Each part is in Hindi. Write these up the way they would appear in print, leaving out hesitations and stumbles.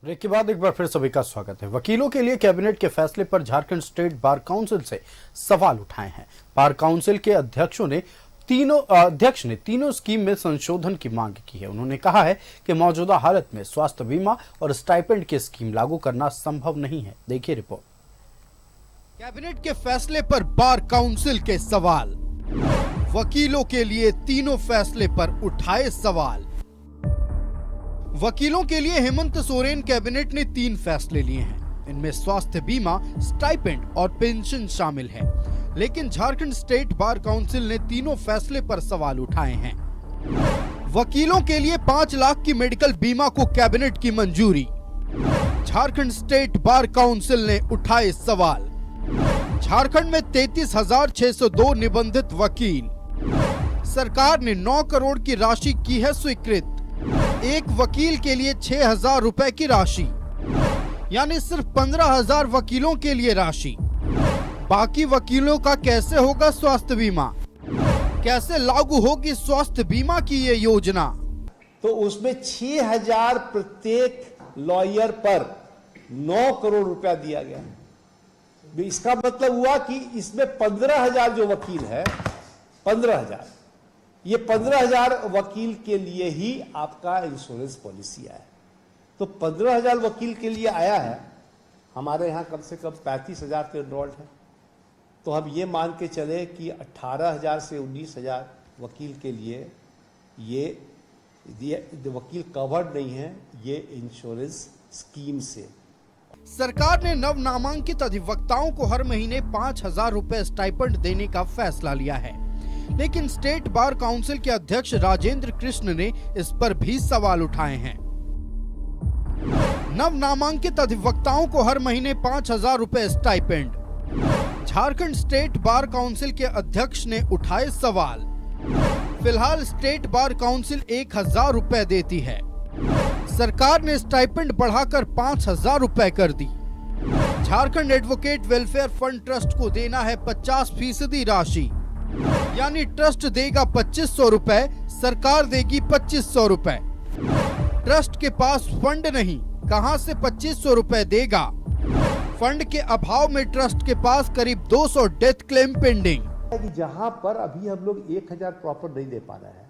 ब्रेक के बाद एक बार फिर सभी का स्वागत है। वकीलों के लिए कैबिनेट के फैसले पर झारखंड स्टेट बार काउंसिल से सवाल उठाए हैं। बार काउंसिल के अध्यक्ष ने तीनों स्कीम में संशोधन की मांग की है। उन्होंने कहा है कि मौजूदा हालत में स्वास्थ्य बीमा और स्टाइपेंड की स्कीम लागू करना संभव नहीं है। देखिए रिपोर्ट। कैबिनेट के फैसले पर बार काउंसिल के सवाल, वकीलों के लिए तीनों फैसले पर उठाए सवाल। वकीलों के लिए हेमंत सोरेन कैबिनेट ने 3 फैसले लिए हैं। इनमें स्वास्थ्य बीमा, स्टाइपेंड और पेंशन शामिल है। लेकिन झारखंड स्टेट बार काउंसिल ने तीनों फैसले पर सवाल उठाए हैं। वकीलों के लिए 5 लाख की मेडिकल बीमा को कैबिनेट की मंजूरी। झारखंड स्टेट बार काउंसिल ने उठाए सवाल। झारखंड में 33,602 निबंधित वकील। सरकार ने 9 करोड़ की राशि की है स्वीकृत। एक वकील के लिए 6,000 रुपए की राशि, यानी सिर्फ 15,000 वकीलों के लिए राशि। बाकी वकीलों का कैसे होगा स्वास्थ्य बीमा? कैसे लागू होगी स्वास्थ्य बीमा की ये योजना? तो उसमें 6,000 प्रत्येक लॉयर पर 9 करोड़ रुपया दिया गया। इसका मतलब हुआ कि इसमें 15,000 जो वकील है, 15,000, ये 15,000 वकील के लिए ही आपका इंश्योरेंस पॉलिसी आया है। तो 15,000 वकील के लिए आया है। हमारे यहाँ कम से कम 35,000 तो एनरोल्ड है। तो हम ये मान के चले कि 18,000 से 19,000 वकील के लिए ये वकील कवर्ड नहीं है ये इंश्योरेंस स्कीम से। सरकार ने नव नामांकित अधिवक्ताओं को हर महीने 5,000 रुपए स्टाइपेंड देने का फैसला लिया है। लेकिन स्टेट बार काउंसिल के अध्यक्ष राजेंद्र कृष्ण ने इस पर भी सवाल उठाए हैं। नव नामांकित अधिवक्ताओं को हर महीने 5,000 रुपए stipend. Jharkhand state bar council के अध्यक्ष ने उठाए सवाल। फिलहाल स्टेट बार काउंसिल 1,000 रुपए देती है। सरकार ने स्टाइपेंड बढ़ाकर 5,000 रुपए कर दी। Jharkhand advocate welfare fund trust को देना है 50% राशि, यानी ट्रस्ट देगा 2,500 रुपए, सरकार देगी 2,500 रुपए। ट्रस्ट के पास फंड नहीं, कहां से 2,500 रुपए देगा? फंड के अभाव में ट्रस्ट के पास करीब 200 डेथ क्लेम पेंडिंग। जहां पर अभी हम लोग 1,000 प्रॉपर नहीं दे पा रहे हैं,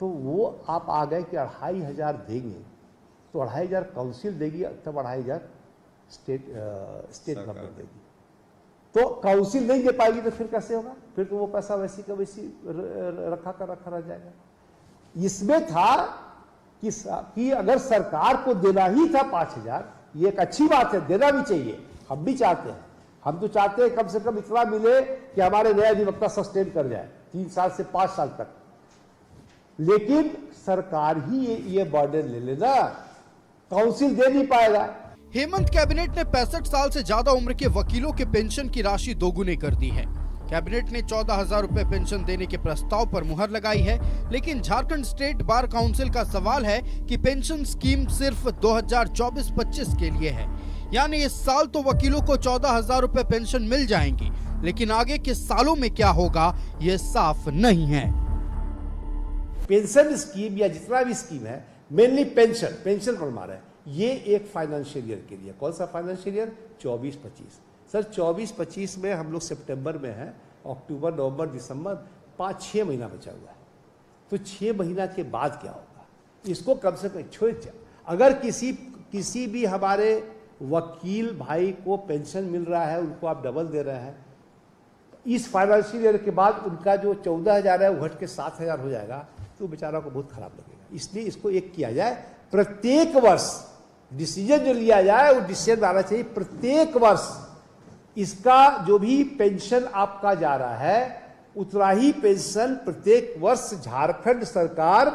तो वो आप आ गए कि 2,500 देंगे, तो 2,500 काउंसिल देगी, तब 2,500 स्टेट गवर्नमेंट देगी। तो काउंसिल नहीं दे पाएगी तो फिर कैसे होगा? फिर तो वो पैसा वैसी का वैसी रखा रह जाएगा। इसमें था कि अगर सरकार को देना ही था 5,000, ये एक अच्छी बात है, देना भी चाहिए, हम भी चाहते हैं। हम तो चाहते हैं कम से कम इतना मिले कि हमारे नए अधिवक्ता सस्टेन कर जाए 3 साल से 5 साल तक। लेकिन सरकार ही ये बर्डन ले लेना, काउंसिल दे नहीं पाएगा। हेमंत कैबिनेट ने 65 साल से ज्यादा उम्र के वकीलों के पेंशन की राशि दोगुनी कर दी है। कैबिनेट ने 14,000 रुपए पेंशन देने के प्रस्ताव पर मुहर लगाई है। लेकिन झारखंड स्टेट बार काउंसिल का सवाल है कि पेंशन स्कीम सिर्फ 2024-25 के लिए है, यानी इस साल तो वकीलों को 14,000 रुपए पेंशन मिल जाएंगी, लेकिन आगे के सालों में क्या होगा ये साफ नहीं है। पेंशन स्कीम या जितना भी स्कीम है, मेनली पेंशन पर मारा है। ये एक फाइनेंशियल ईयर के लिए। कौन सा फाइनेंशियल ईयर? 24-25। सर 24-25 में हम लोग सितंबर में हैं, अक्टूबर, नवंबर, दिसंबर, 5-6 महीना बचा हुआ है। तो 6 महीना के बाद क्या होगा? इसको कम से कम छोड़। अगर किसी भी हमारे वकील भाई को पेंशन मिल रहा है, उनको आप डबल दे रहे हैं, इस फाइनेंशियल ईयर के बाद उनका जो 14,000 है वो घट के 7,000 हो जाएगा, तो बेचारा को बहुत खराब लगेगा। इसलिए इसको एक किया जाए, प्रत्येक वर्ष डिसीजन जो लिया जाए वो डिसीजन आना चाहिए प्रत्येक वर्ष इसका जो भी पेंशन आपका जा रहा है उतना ही पेंशन प्रत्येक वर्ष झारखंड सरकार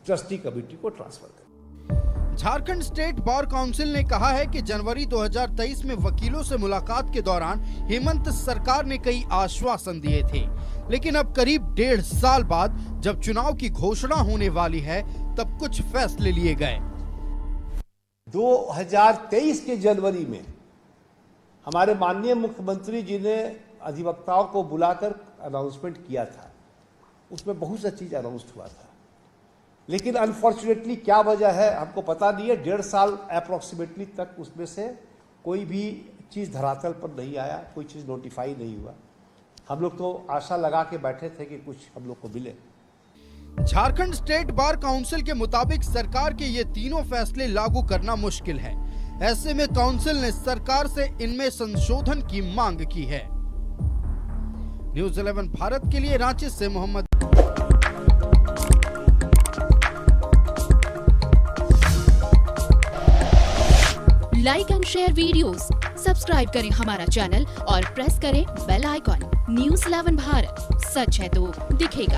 ट्रस्टी कमेटी को ट्रांसफर करे। झारखंड स्टेट बार काउंसिल ने कहा है कि जनवरी 2023 में वकीलों से मुलाकात के दौरान हेमंत सरकार ने कई आश्वासन दिए थे, लेकिन अब करीब 1.5 साल बाद जब चुनाव की घोषणा होने वाली है तब कुछ फैसले लिए गए। 2023 के जनवरी में हमारे माननीय मुख्यमंत्री जी ने अधिवक्ताओं को बुलाकर अनाउंसमेंट किया था। उसमें बहुत सा चीज अनाउंस हुआ था। लेकिन अनफॉर्चुनेटली क्या वजह है हमको पता नहीं है, 1.5 साल अप्रोक्सीमेटली तक उसमें से कोई भी चीज़ धरातल पर नहीं आया, कोई चीज़ नोटिफाई नहीं हुआ। हम लोग तो आशा लगा के बैठे थे कि कुछ हम लोग को मिले। झारखंड स्टेट बार काउंसिल के मुताबिक सरकार के ये तीनों फैसले लागू करना मुश्किल है। ऐसे में काउंसिल ने सरकार से इनमें संशोधन की मांग की है। न्यूज़ 11 भारत के लिए रांची से Mohammad. Like and share videos, subscribe करें हमारा चैनल और प्रेस करें बेल आइकॉन। न्यूज़ 11 भारत, सच है तो दिखेगा।